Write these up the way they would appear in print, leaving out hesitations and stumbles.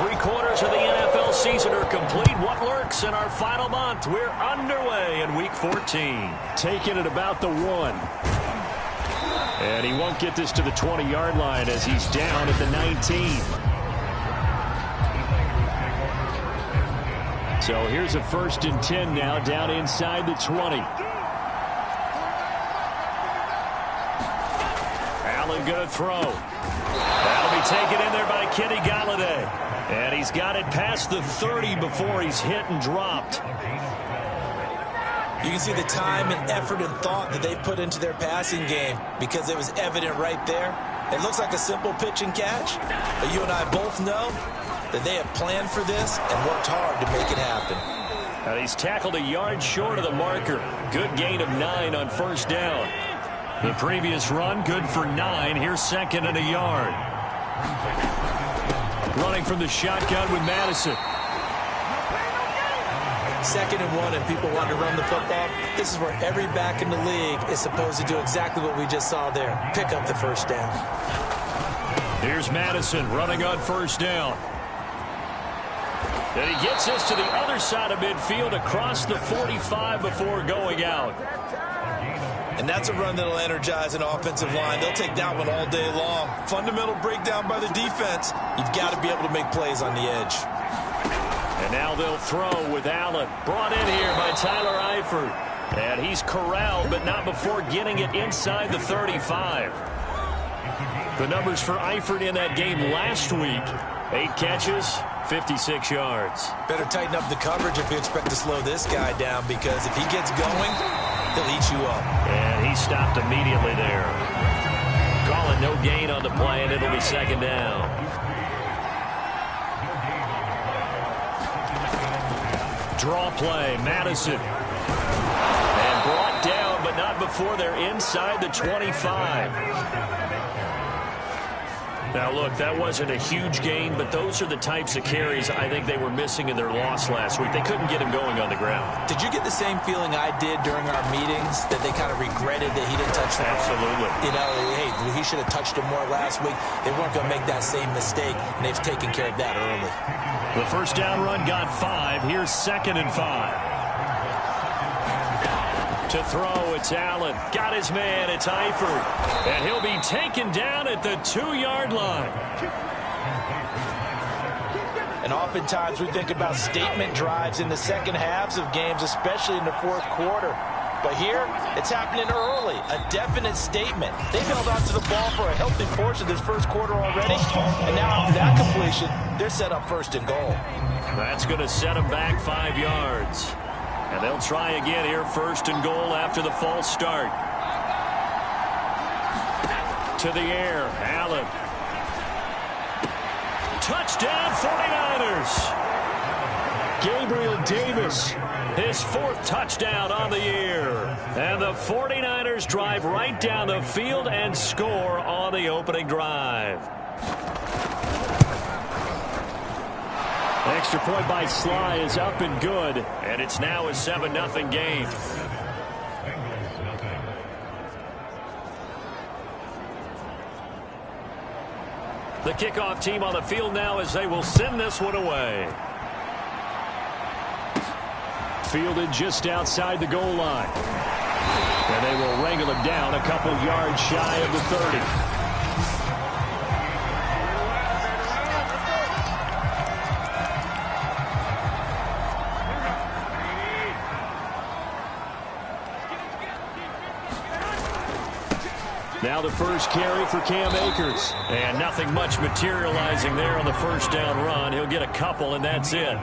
3/4 of the NFL season are complete. What lurks in our final month? We're underway in Week 14. Taking it about the 1. And he won't get this to the 20-yard line as he's down at the 19. So here's a 1st and 10 now, down inside the 20. Allen going to throw. That'll be taken in there by Kenny Golladay. And he's got it past the 30 before he's hit and dropped. You can see the time and effort and thought that they put into their passing game because it was evident right there. It looks like a simple pitch and catch, but you and I both know that they have planned for this and worked hard to make it happen. And he's tackled a yard short of the marker. Good gain of 9 on 1st down. The previous run, good for 9. Here's 2nd and a yard. Running from the shotgun with Madison. 2nd and 1 and people want to run the football. This is where every back in the league is supposed to do exactly what we just saw there. Pick up the 1st down. Here's Madison running on 1st down. And he gets this to the other side of midfield across the 45 before going out. And that's a run that'll energize an offensive line. They'll take that one all day long. Fundamental breakdown by the defense. You've got to be able to make plays on the edge. And now they'll throw with Allen. Brought in here by Tyler Eifert. And he's corralled, but not before getting it inside the 35. The numbers for Eifert in that game last week. 8 catches, 56 yards. Better tighten up the coverage if you expect to slow this guy down, because if he gets going, he'll eat you up. And he stopped immediately there. Calling no gain on the play, and it'll be 2nd down. Draw play, Madison. And brought down, but not before they're inside the 25. Now, look, that wasn't a huge gain, but those are the types of carries I think they were missing in their loss last week. They couldn't get him going on the ground. Did you get the same feeling I did during our meetings, that they kind of regretted that he didn't touch the ball? Absolutely. You know, hey, he should have touched him more last week. They weren't going to make that same mistake, and they've taken care of that early. The 1st down run got 5. Here's 2nd and 5. To throw, it's Allen. Got his man, it's Eifert. And he'll be taken down at the 2-yard line. And oftentimes we think about statement drives in the second halves of games, especially in the 4th quarter. But here, it's happening early, a definite statement. They've held on to the ball for a healthy portion of this 1st quarter already. And now after that completion, they're set up 1st and goal. That's going to set them back 5 yards. And they'll try again here, 1st and goal after the false start. To the air, Allen. Touchdown, 49ers. Gabriel Davis, his 4th touchdown on the year. And the 49ers drive right down the field and score on the opening drive. Extra point by Sly is up and good, and it's now a 7-0 game. The kickoff team on the field now as they will send this one away. Fielded just outside the goal line. And they will wrangle him down a couple yards shy of the 30. Now the first carry for Cam Akers. And nothing much materializing there on the 1st down run. He'll get a couple, and that's it.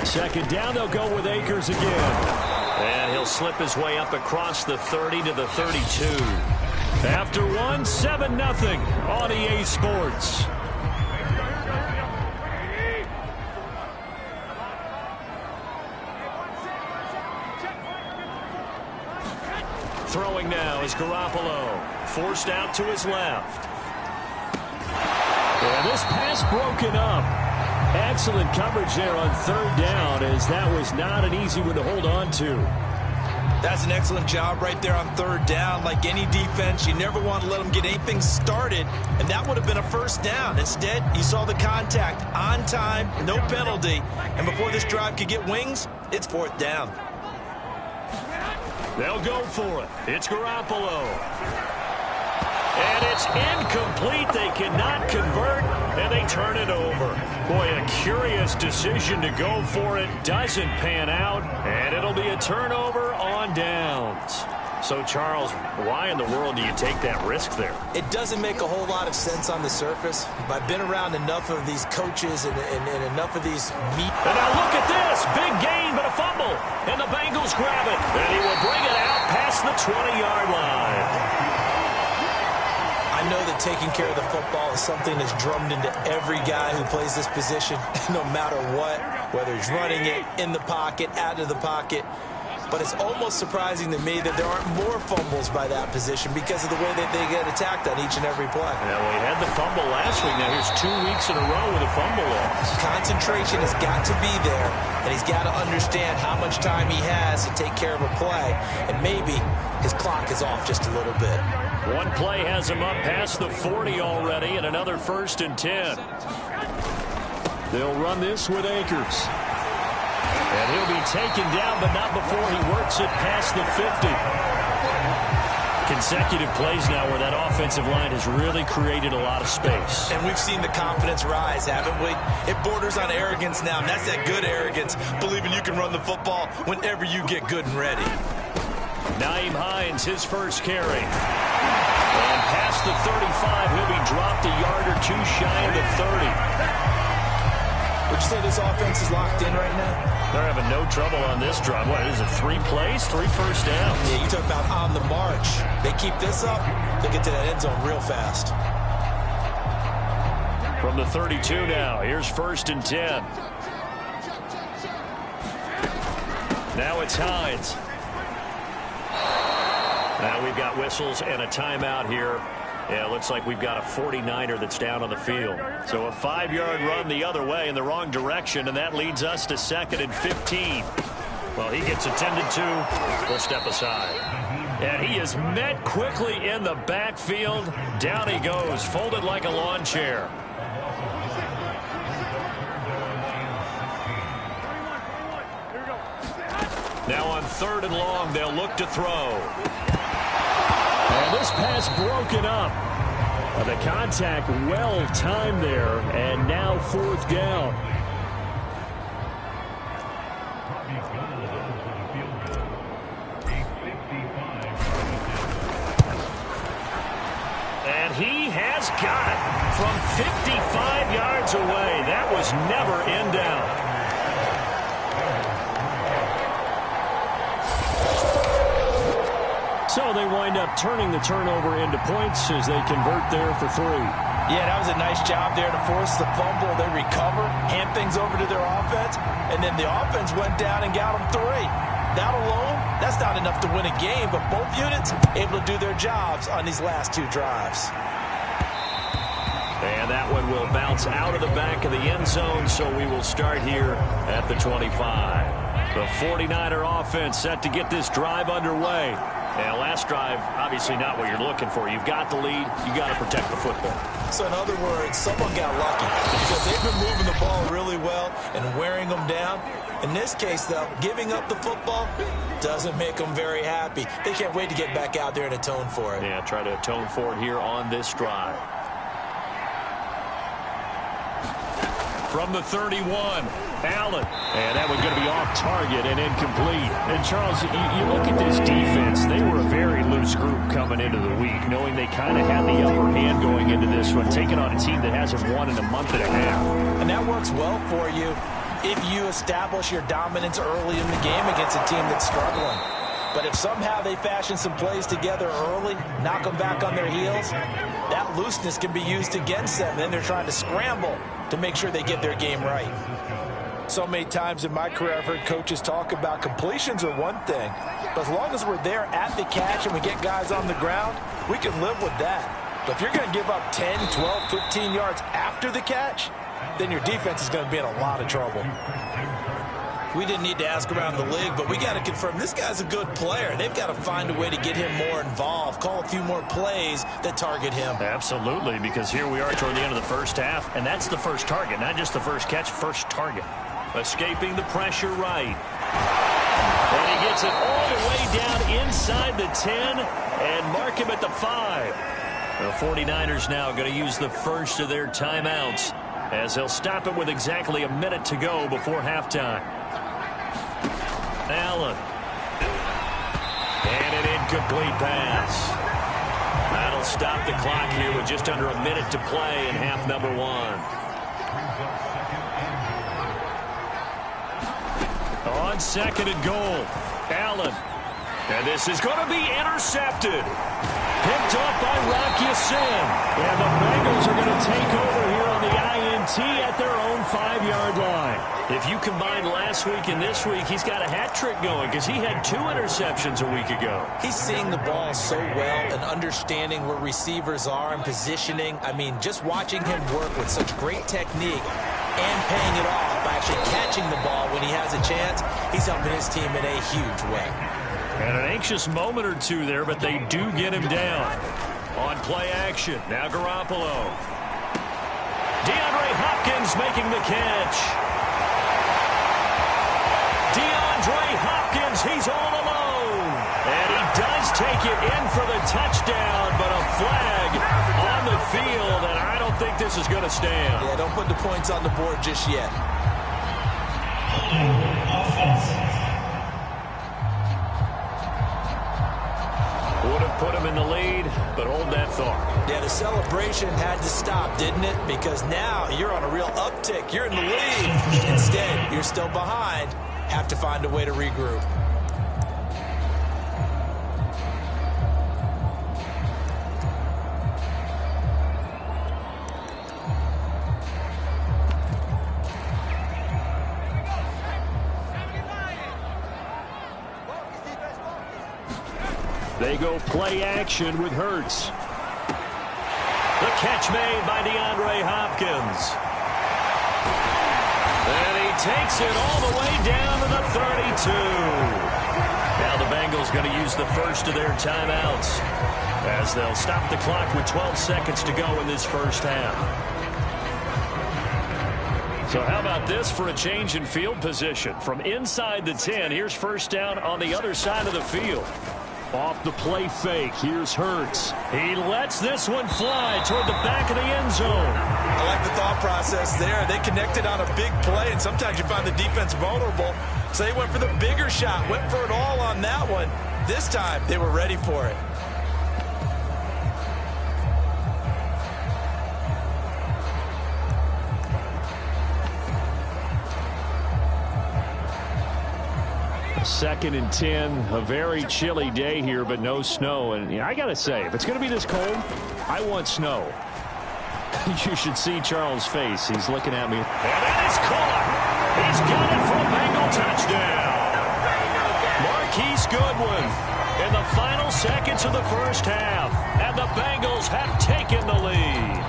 Second down, they'll go with Akers again. And he'll slip his way up across the 30 to the 32. After one, 7-0 on EA Sports. Throwing now is Garoppolo. Forced out to his left. And this pass broken up. Excellent coverage there on 3rd down, as that was not an easy one to hold on to. That's an excellent job right there on third down. Like any defense, you never want to let them get anything started, and that would have been a first down. Instead, you saw the contact on time, no penalty, and before this drive could get wings, it's fourth down. They'll go for it. It's Garoppolo. And it's incomplete. They cannot convert, and they turn it over. Boy, a curious decision to go for it. Doesn't pan out, and it'll be a turnover on downs. So, Charles, why in the world do you take that risk there? It doesn't make a whole lot of sense on the surface. But I've been around enough of these coaches and enough of these meet. And now look at this. Big gain, but a fumble. And the Bengals grab it. And he will bring it out past the 20-yard line. I know that taking care of the football is something that's drummed into every guy who plays this position, no matter what, whether he's running it, in the pocket, out of the pocket. But it's almost surprising to me that there aren't more fumbles by that position because of the way that they get attacked on each and every play. Yeah, well, he had the fumble last week. Now here's 2 weeks in a row with a fumble loss. Concentration has got to be there, and he's got to understand how much time he has to take care of a play, and maybe his clock is off just a little bit. One play has him up past the 40 already, and another 1st and 10. They'll run this with Akers. And he'll be taken down, but not before he works it past the 50. Consecutive plays now where that offensive line has really created a lot of space. And we've seen the confidence rise, haven't we? It borders on arrogance now, and that's that good arrogance, believing you can run the football whenever you get good and ready. Nyheim Hines, his first carry. And past the 35, he'll be dropped a yard or two shy of the 30. Would you say this offense is locked in right now? They're having no trouble on this drive. What is it, 3 plays, 3 first downs? Yeah, you talk about on the march. They keep this up, they get to that end zone real fast. From the 32 now, here's 1st and 10. Now it's Hines. Now we've got whistles and a timeout here. Yeah, it looks like we've got a 49er that's down on the field. So a 5-yard run the other way in the wrong direction, and that leads us to 2nd and 15. Well, he gets attended to. We'll step aside. And he is met quickly in the backfield. Down he goes, folded like a lawn chair. Now on 3rd and long, they'll look to throw. And this pass broken up. The contact well timed there, and now 4th down. And he has got it from 55 yards away. That was never in doubt. So they wind up turning the turnover into points as they convert there for 3. Yeah, that was a nice job there to force the fumble. They recover, hand things over to their offense, and then the offense went down and got them 3. That alone, that's not enough to win a game, but both units able to do their jobs on these last 2 drives. And that one will bounce out of the back of the end zone, so we will start here at the 25. The 49er offense set to get this drive underway. Yeah, last drive, obviously not what you're looking for. You've got the lead. You got to protect the football. So in other words, someone got lucky because they've been moving the ball really well and wearing them down. In this case, though, giving up the football doesn't make them very happy. They can't wait to get back out there and atone for it. Yeah, try to atone for it here on this drive. From the 31, Allen. And that was going to be off target and incomplete. And, Charles, you look at this defense. They were a very loose group coming into the week, knowing they kind of had the upper hand going into this one, taking on a team that hasn't won in a month and a half. And that works well for you if you establish your dominance early in the game against a team that's struggling. But if somehow they fashion some plays together early, knock them back on their heels, that looseness can be used against them. Then they're trying to scramble to make sure they get their game right. So many times in my career, I've heard coaches talk about completions are one thing. But as long as we're there at the catch and we get guys on the ground, we can live with that. But if you're going to give up 10, 12, 15 yards after the catch, then your defense is going to be in a lot of trouble. We didn't need to ask around the league, but we got to confirm this guy's a good player. They've got to find a way to get him more involved, call a few more plays that target him. Absolutely, because here we are toward the end of the first half, and that's the first target, not just the first catch, first target. Escaping the pressure right. And he gets it all the way down inside the 10 and mark him at the 5. The 49ers now going to use the first of their timeouts as they'll stop it with exactly a minute to go before halftime. Allen. And an incomplete pass. That'll stop the clock here with just under a minute to play in half number 1. On second and goal, Allen. And this is going to be intercepted. Picked off by Rock Ya-Sin. And the Bengals are going to take over here on the INT at their own 5-yard line. If you combine last week and this week, he's got a hat trick going because he had 2 interceptions a week ago. He's seeing the ball so well and understanding where receivers are and positioning. I mean, just watching him work with such great technique and paying it off by actually catching the ball when he has a chance, he's helping his team in a huge way. And an anxious moment or two there, but they do get him down. On play action, now Garoppolo. DeAndre Hopkins making the catch. DeAndre Hopkins, he's all alone. And he does take it in for the touchdown, but a flag on the field, and I don't think this is going to stand. Yeah, don't put the points on the board just yet. Would have put him in the lead, but hold that thought. Yeah, the celebration had to stop, didn't it? Because now you're on a real uptick. You're in the lead. Instead, you're still behind. Have to find a way to regroup. They go play action with Hurts. The catch made by DeAndre Hopkins. And he takes it all the way down to the 32. Now the Bengals going to use the first of their timeouts as they'll stop the clock with 12 seconds to go in this first half. So how about this for a change in field position? From inside the 10, here's first down on the other side of the field. Off the play fake, here's Hurts. He lets this one fly toward the back of the end zone. I like the thought process there. They connected on a big play, and sometimes you find the defense vulnerable. So they went for the bigger shot, went for it all on that one. This time, they were ready for it. Second and 10, a very chilly day here, but no snow. And I got to say, if it's going to be this cold, I want snow. You should see Charles' face. He's looking at me. And that is caught. He's got it for a Bengal touchdown. Marquise Goodwin in the final seconds of the first half. And the Bengals have taken the lead.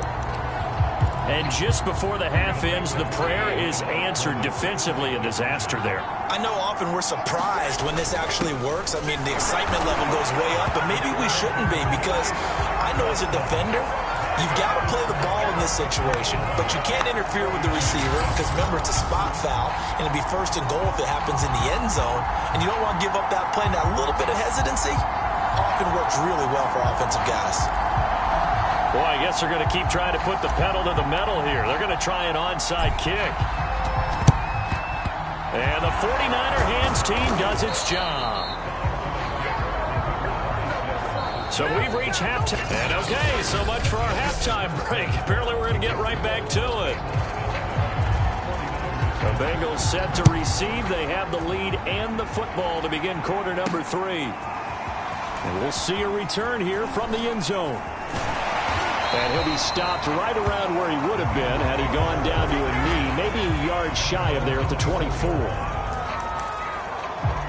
And just before the half ends, the prayer is answered. Defensively, a disaster there. I know often we're surprised when this actually works. I mean, the excitement level goes way up, but maybe we shouldn't be, because I know as a defender, you've got to play the ball in this situation, but you can't interfere with the receiver because, remember, it's a spot foul, and it'll be first and goal if it happens in the end zone, and you don't want to give up that play. Now, a little bit of hesitancy often works really well for offensive guys. Boy, I guess they're going to keep trying to put the pedal to the metal here. They're going to try an onside kick. And the 49er hands team does its job. So we've reached halftime. And okay, so much for our halftime break. Apparently we're going to get right back to it. The Bengals set to receive. They have the lead and the football to begin quarter number 3. And we'll see a return here from the end zone. And he'll be stopped right around where he would have been had he gone down to a knee, maybe a yard shy of there at the 24.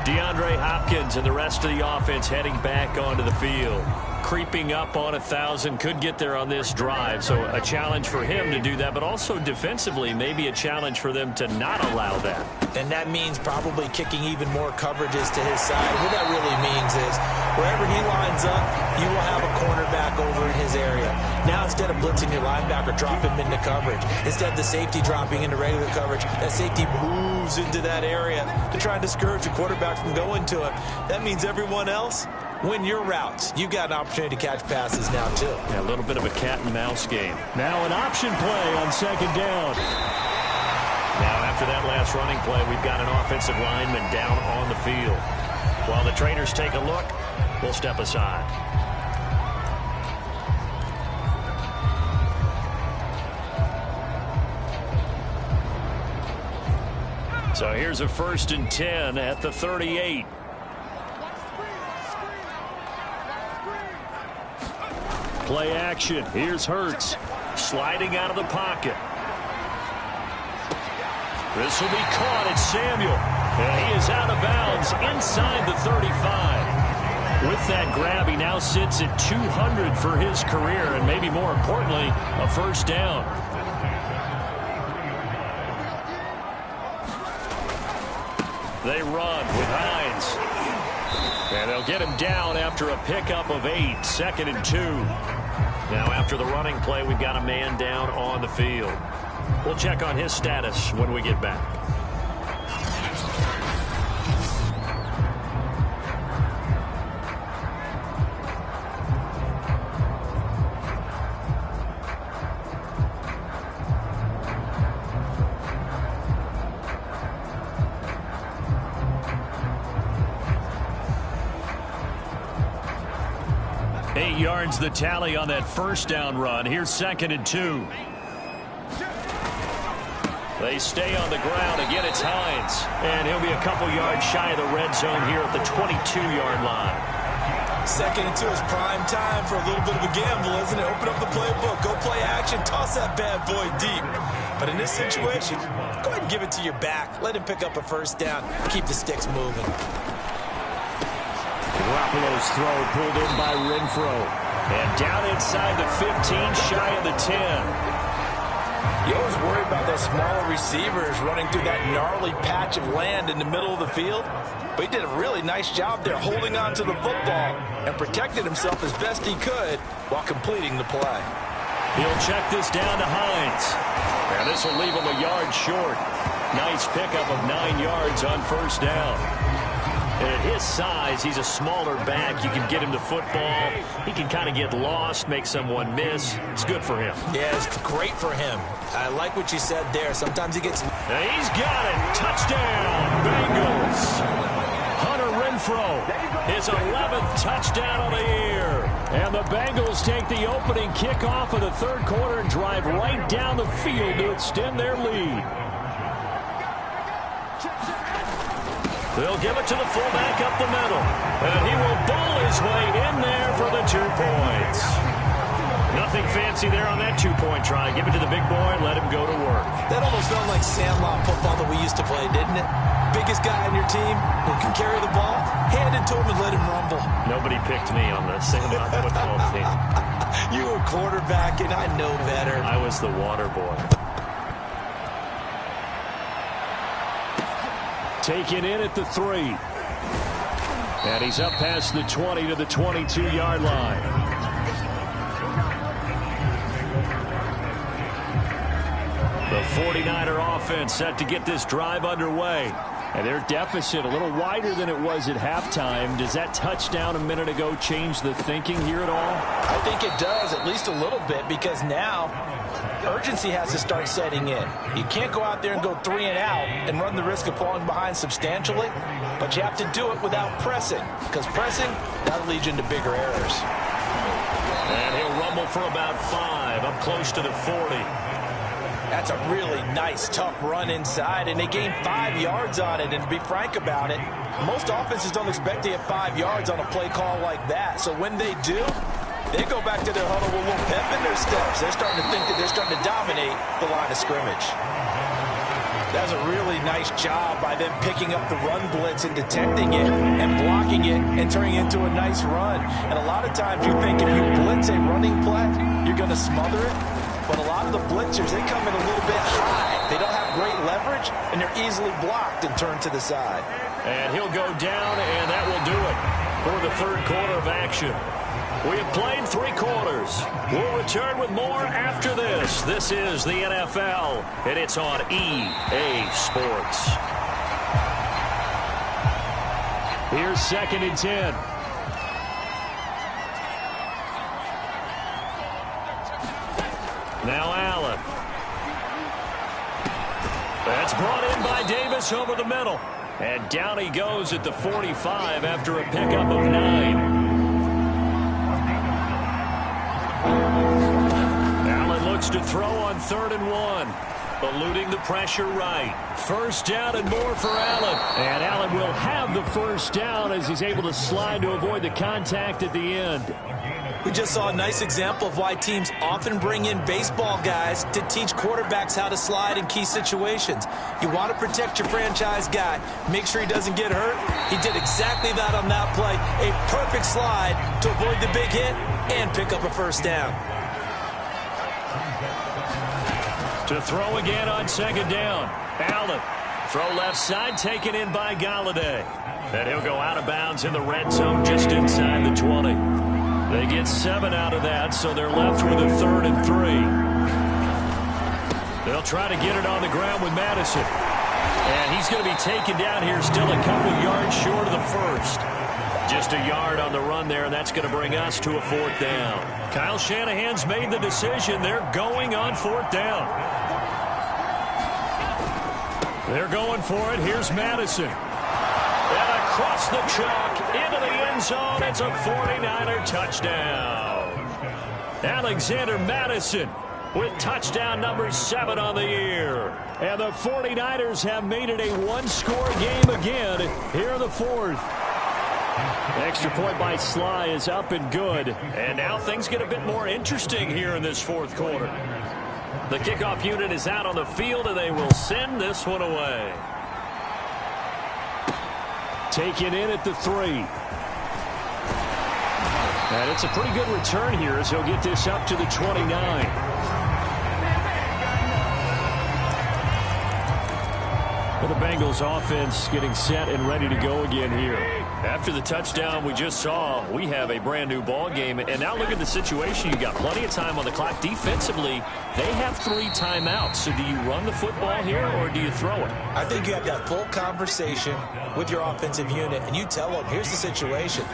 DeAndre Hopkins and the rest of the offense heading back onto the field. Creeping up on 1,000, could get there on this drive. So a challenge for him to do that, but also defensively, maybe a challenge for them to not allow that. And that means probably kicking even more coverages to his side. What that really means is wherever he lines up, you will have a cornerback over in his area. Now instead of blitzing your linebacker, drop him into coverage. Instead of the safety dropping into regular coverage, that safety moves into that area to try and discourage the quarterback from going to it. That means everyone else, win your routes. You've got an opportunity to catch passes now, too. Yeah, a little bit of a cat-and-mouse game. Now an option play on second down. Now, after that last running play, we've got an offensive lineman down on the field. While the trainers take a look, we'll step aside. So here's a 1st and 10 at the 38. Play action. Here's Hurts. Sliding out of the pocket. This will be caught. It's Samuel. And he is out of bounds inside the 35. With that grab, he now sits at 200 for his career, and maybe more importantly, a first down. They run with Hines. And they'll get him down after a pickup of 8, 2nd and 2. Now after the running play, we've got a man down on the field. We'll check on his status when we get back. Yards the tally on that first down run. Here's 2nd and 2. They stay on the ground. Again, it's Hines. And he'll be a couple yards shy of the red zone here at the 22-yard line. 2nd and 2 is prime time for a little bit of a gamble, isn't it? Open up the playbook. Go play action. Toss that bad boy deep. But in this situation, go ahead and give it to your back. Let him pick up a first down. Keep the sticks moving. Garoppolo's throw pulled in by Renfro. And down inside the 15, shy of the 10. You always worry about those smaller receivers running through that gnarly patch of land in the middle of the field. But he did a really nice job there holding on to the football and protected himself as best he could while completing the play. He'll check this down to Hines. And this will leave him a yard short. Nice pickup of 9 yards on first down. And at his size, he's a smaller back. You can get him the football. He can kind of get lost, make someone miss. It's good for him. Yeah, it's great for him. I like what you said there. Sometimes he gets... And he's got it. Touchdown, Bengals. Hunter Renfro, his 11th touchdown of the year. And the Bengals take the opening kickoff of the third quarter and drive right down the field to extend their lead. They'll give it to the fullback up the middle. And he will bowl his way in there for the 2 points. Nothing fancy there on that 2-point try. Give it to the big boy and let him go to work. That almost felt like Sandlot football that we used to play, didn't it? Biggest guy on your team who can carry the ball, hand it to him and let him rumble. Nobody picked me on the Sandlot football team. You were quarterback, and I know better. I was the water boy. Taken in at the 3. And he's up past the 20 to the 22-yard line. The 49er offense set to get this drive underway. And their deficit a little wider than it was at halftime. Does that touchdown a minute ago change the thinking here at all? I think it does, at least a little bit, because now urgency has to start setting in. You can't go out there and go 3 and out and run the risk of falling behind substantially, but you have to do it without pressing, because pressing, that'll lead you into bigger errors. And he'll rumble for about 5, up close to the 40. That's a really nice, tough run inside, and they gained 5 yards on it. And to be frank about it, most offenses don't expect to get 5 yards on a play call like that. So when they do, they go back to their huddle with a little pep in their steps. They're starting to think that they're starting to dominate the line of scrimmage. That's a really nice job by them picking up the run blitz and detecting it and blocking it and turning it into a nice run. And a lot of times you think if you blitz a running play, you're going to smother it. But a lot of the blitzers, they come in a little bit high. They don't have great leverage, and they're easily blocked and turned to the side. And he'll go down, and that will do it for the third quarter of action. We have played 3 quarters. We'll return with more after this. This is the NFL, and it's on EA Sports. Here's 2nd and 10. Now Allen. That's brought in by Davis over the middle. And down he goes at the 45 after a pickup of 9. Allen looks to throw on 3rd and 1. Eluding the pressure right. First down and more for Allen. And Allen will have the first down as he's able to slide to avoid the contact at the end. We just saw a nice example of why teams often bring in baseball guys to teach quarterbacks how to slide in key situations. You want to protect your franchise guy. Make sure he doesn't get hurt. He did exactly that on that play. A perfect slide to avoid the big hit and pick up a first down. To throw again on 2nd down. Allen. Throw left side taken in by Golladay. And he'll go out of bounds in the red zone just inside the 20. They get 7 out of that, so they're left with a 3rd and 3. They'll try to get it on the ground with Madison. And he's going to be taken down here still a couple yards short of the first. Just a yard on the run there, and that's going to bring us to a 4th down. Kyle Shanahan's made the decision. They're going on 4th down. They're going for it. Here's Madison. And across the chalk into the end zone. It's a 49er touchdown. Alexander Madison with touchdown number 7 on the year. And the 49ers have made it a one-score game again here in the 4th. Extra point by Sly is up and good. And now things get a bit more interesting here in this 4th quarter. The kickoff unit is out on the field, and they will send this one away. Taken in at the 3. And it's a pretty good return here as he'll get this up to the 29. Well, the Bengals offense getting set and ready to go again here. After the touchdown we just saw, we have a brand new ball game. And now look at the situation. You got plenty of time on the clock. Defensively, they have 3 timeouts. So do you run the football here or do you throw it? I think you have that full conversation with your offensive unit, and you tell them, here's the situation.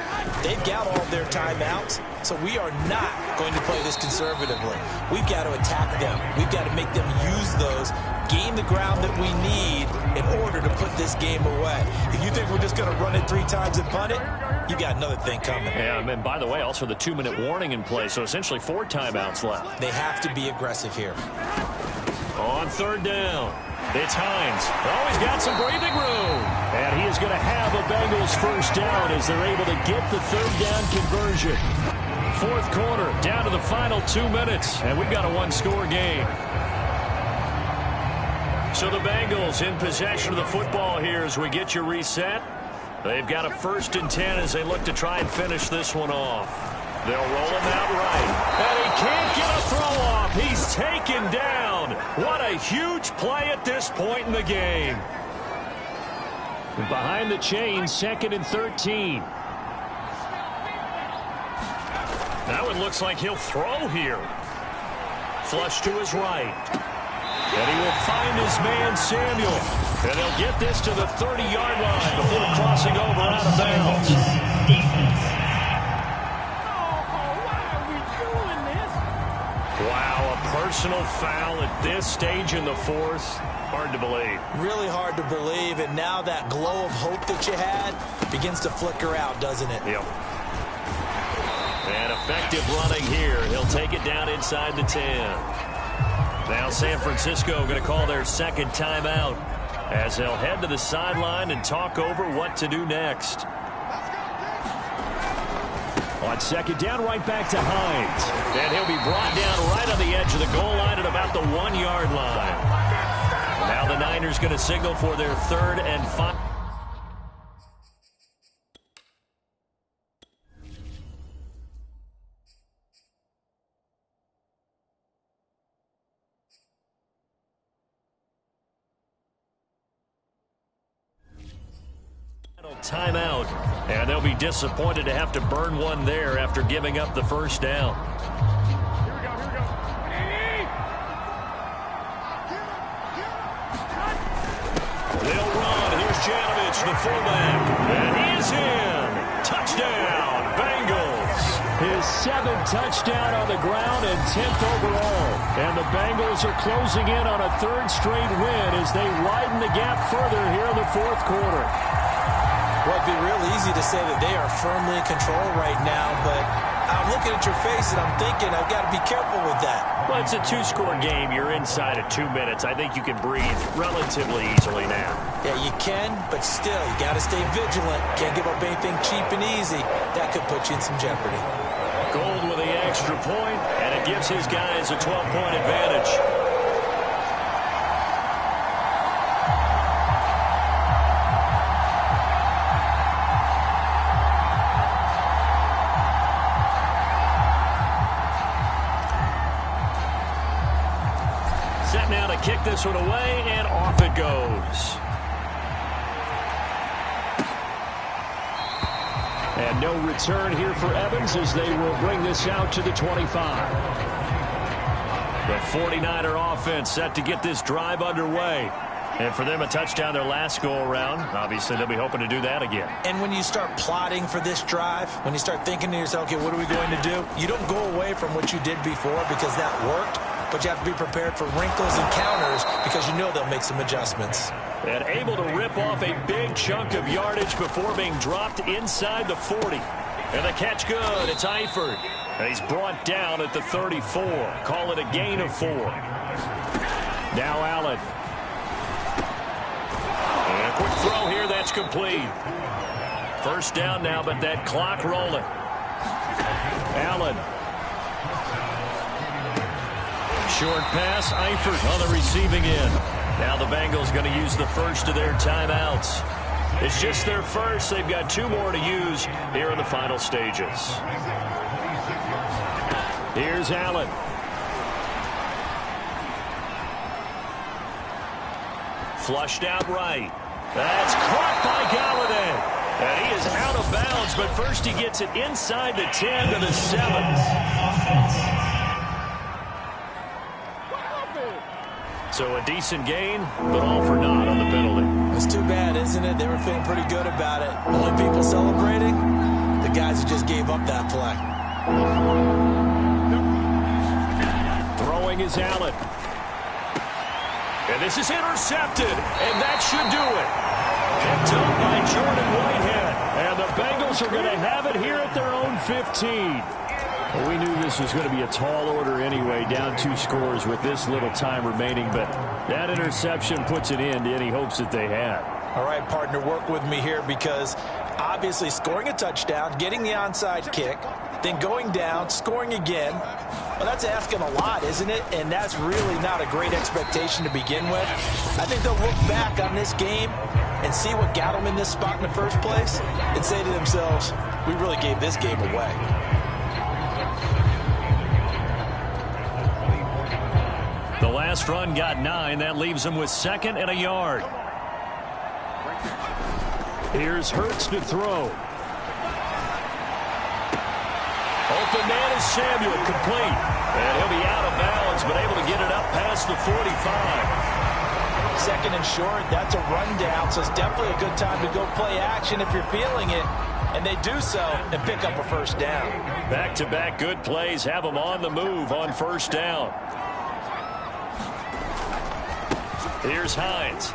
They've got all of their timeouts, so we are not going to play this conservatively. We've got to attack them. We've got to make them use those, gain the ground that we need in order to put this game away. If you think we're just going to run it 3 times and punt it, you got another thing coming. Yeah, and by the way, also the 2-minute warning in play, so essentially 4 timeouts left. They have to be aggressive here. On 3rd down, it's Hines. Oh, he's got some breathing room. And he is going to have a Bengals first down as they're able to get the 3rd down conversion. 4th quarter, down to the final 2 minutes, and we've got a 1-score game. So the Bengals in possession of the football here as we get you reset. They've got a 1st and 10 as they look to try and finish this one off. They'll roll him out right. And he can't get a throw off. He's taken down. What a huge play at this point in the game. And behind the chains, 2nd and 13. Now it looks like he'll throw here. Flush to his right. And he will find his man, Samuel. And they'll get this to the 30-yard line before crossing over out of bounds. Wow, a personal foul at this stage in the 4th. Hard to believe. Really hard to believe, and now that glow of hope that you had begins to flicker out, doesn't it? Yep. And effective running here. He'll take it down inside the 10. Now San Francisco going to call their 2nd timeout as they'll head to the sideline and talk over what to do next. On 2nd down, right back to Hines. And he'll be brought down right on the edge of the goal line at about the 1-yard line. Now the the Niners going to signal for their 3rd and 5. Timeout, and they'll be disappointed to have to burn one there after giving up the first down. They'll run. Here's Janovich, the fullback, and he is in. Touchdown, Bengals. His 7th touchdown on the ground and 10th overall. And the Bengals are closing in on a 3rd straight win as they widen the gap further here in the 4th quarter. Well, it'd be real easy to say that they are firmly in control right now, but I'm looking at your face and I'm thinking I've got to be careful with that. Well, it's a 2-score game. You're inside of 2 minutes. I think you can breathe relatively easily now. Yeah, you can, but still, you got to stay vigilant. Can't give up anything cheap and easy. That could put you in some jeopardy. Gold with the extra point, and it gives his guys a 12-point advantage. Now to kick this one away, and off it goes. And no return here for Evans as they will bring this out to the 25. The 49er offense set to get this drive underway. And for them, a touchdown their last go-around. Obviously, they'll be hoping to do that again. And when you start plotting for this drive, when you start thinking to yourself, okay, what are we going to do? You don't go away from what you did before because that worked. But you have to be prepared for wrinkles and counters because you know they'll make some adjustments. And able to rip off a big chunk of yardage before being dropped inside the 40. And the catch good. It's Eifert. And he's brought down at the 34. Call it a gain of 4. Now Allen. And a quick throw here. That's complete. First down now, but that clock rolling. Allen. Short pass, Eifert on the receiving end. Now the Bengals going to use the first of their timeouts. It's just their first. They've got 2 more to use here in the final stages. Here's Allen. Flushed out right. That's caught by Galladay. And he is out of bounds, but first he gets it inside the 10 to the 7. So a decent gain, but all for naught on the penalty. It's too bad, isn't it? They were feeling pretty good about it. Only people celebrating, the guys who just gave up that play. Throwing is Allen. And this is intercepted, and that should do it. Picked up by Jordan Whitehead. And the Bengals are going to have it here at their own 15. Well, we knew this was going to be a tall order anyway, down 2 scores with this little time remaining, but that interception puts an end to any hopes that they had. All right, partner, work with me here because obviously scoring a touchdown, getting the onside kick, then going down, scoring again, well, that's asking a lot, isn't it? And that's really not a great expectation to begin with. I think they'll look back on this game and see what got them in this spot in the first place and say to themselves, we really gave this game away. The last run got 9. That leaves him with 2nd and a yard. Here's Hurts to throw. Open man is Samuel, complete. And he'll be out of bounds, but able to get it up past the 45. 2nd and short, that's a rundown, so it's definitely a good time to go play action if you're feeling it. And they do so and pick up a first down. Back-to-back good plays have them on the move on first down. Here's Hines.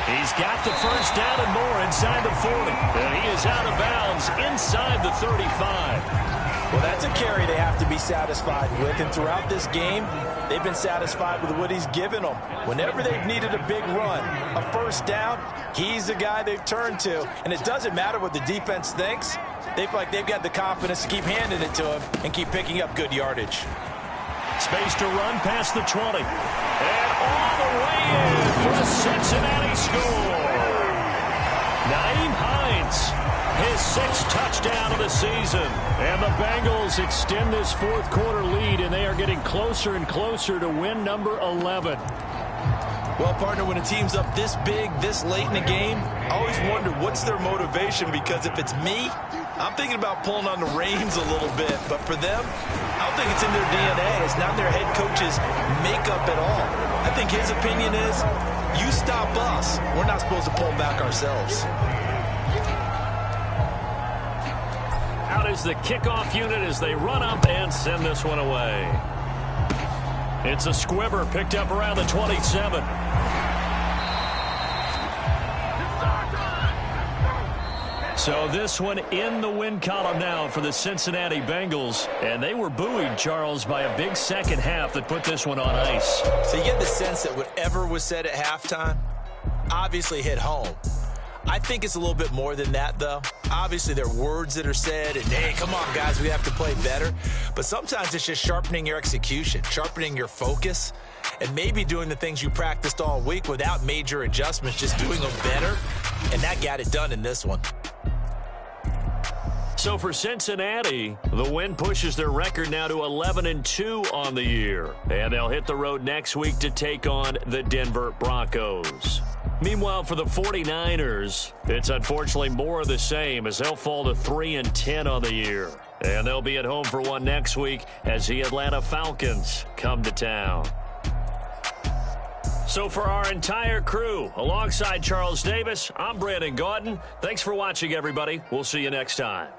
He's got the first down and more inside the 40. And he is out of bounds inside the 35. Well, that's a carry they have to be satisfied with. And throughout this game, they've been satisfied with what he's given them. Whenever they've needed a big run, a first down, he's the guy they've turned to. And it doesn't matter what the defense thinks. They feel like they've got the confidence to keep handing it to him and keep picking up good yardage. Space to run past the 20. And all the way in for the Cincinnati score. Nyheim Hines, his 6th touchdown of the season. And the Bengals extend this fourth quarter lead, and they are getting closer and closer to win number 11. Well, partner, when a team's up this big, this late in the game, I always wonder what's their motivation, because if it's me, I'm thinking about pulling on the reins a little bit. But for them, I don't think it's in their DNA. It's not in their head coach's makeup at all. I think his opinion is, you stop us, we're not supposed to pull back ourselves. Out is the kickoff unit as they run up and send this one away. It's a squibber picked up around the 27. So this one in the win column now for the Cincinnati Bengals. And they were buoyed, Charles, by a big second half that put this one on ice. So you get the sense that whatever was said at halftime obviously hit home. I think it's a little bit more than that, though. Obviously, there are words that are said, and, hey, come on, guys, we have to play better. But sometimes it's just sharpening your execution, sharpening your focus, and maybe doing the things you practiced all week without major adjustments, just doing them better, and that got it done in this one. So for Cincinnati, the win pushes their record now to 11-2 on the year. And they'll hit the road next week to take on the Denver Broncos. Meanwhile, for the 49ers, it's unfortunately more of the same as they'll fall to 3-10 on the year. And they'll be at home for one next week as the Atlanta Falcons come to town. So for our entire crew, alongside Charles Davis, I'm Brandon Gaudin. Thanks for watching, everybody. We'll see you next time.